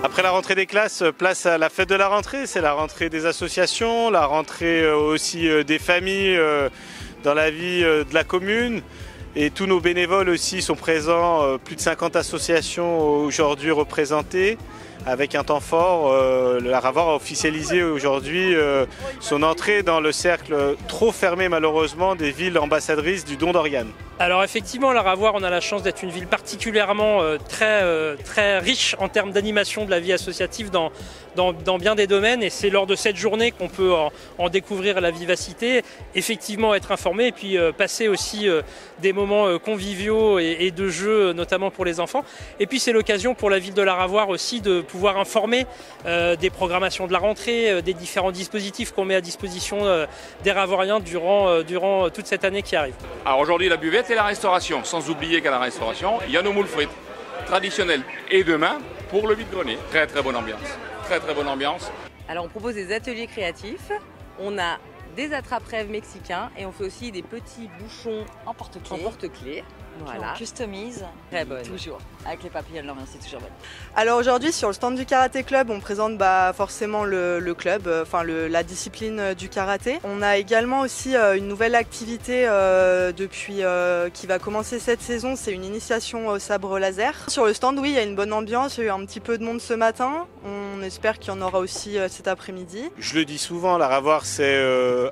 Après la rentrée des classes, place à la fête de la rentrée. C'est la rentrée des associations, la rentrée aussi des familles dans la vie de la commune. Et tous nos bénévoles aussi sont présents, plus de 50 associations aujourd'hui représentées, avec un temps fort. La Ravoir a officialisé aujourd'hui son entrée dans le cercle trop fermé malheureusement des villes ambassadrices du don d'organes. Alors effectivement, la Ravoir, on a la chance d'être une ville particulièrement très riche en termes d'animation de la vie associative dans bien des domaines. Et c'est lors de cette journée qu'on peut en découvrir la vivacité, effectivement être informé et puis passer aussi des moments conviviaux et de jeux, notamment pour les enfants. Et puis c'est l'occasion pour la ville de la Ravoir aussi de pouvoir informer des programmations de la rentrée, des différents dispositifs qu'on met à disposition des Ravoriens durant toute cette année qui arrive. Alors aujourd'hui, la buvette et la restauration, sans oublier qu'à la restauration, il y a nos moules frites traditionnelles. Et demain, pour le vide-grenier. Très très bonne ambiance. Très très bonne ambiance. Alors on propose des ateliers créatifs, on a des attrape-rêves mexicains et on fait aussi des petits bouchons en porte-clés. Voilà. On customise. Très bonne. Toujours. Avec les papillons de l'Orient, c'est toujours bon. Alors aujourd'hui, sur le stand du Karaté Club, on présente forcément le club, la discipline du karaté. On a également aussi une nouvelle activité qui va commencer cette saison, c'est une initiation au sabre laser. Sur le stand, oui, il y a une bonne ambiance, il y a eu un petit peu de monde ce matin. On espère qu'il y en aura aussi cet après-midi. Je le dis souvent, la Ravoir c'est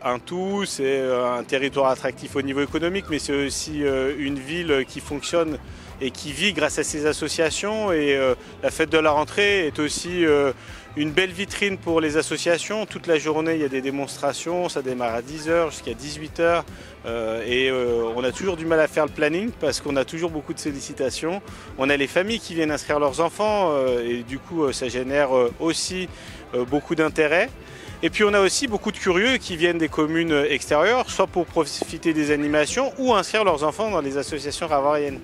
un tout, c'est un territoire attractif au niveau économique, mais c'est aussi une ville qui fonctionne et qui vit grâce à ces associations. Et la fête de la rentrée est aussi une belle vitrine pour les associations. Toute la journée, il y a des démonstrations, ça démarre à 10h jusqu'à 18h. On a toujours du mal à faire le planning parce qu'on a toujours beaucoup de sollicitations. On a les familles qui viennent inscrire leurs enfants et du coup, ça génère aussi beaucoup d'intérêt. Et puis on a aussi beaucoup de curieux qui viennent des communes extérieures, soit pour profiter des animations ou inscrire leurs enfants dans les associations ravariennes.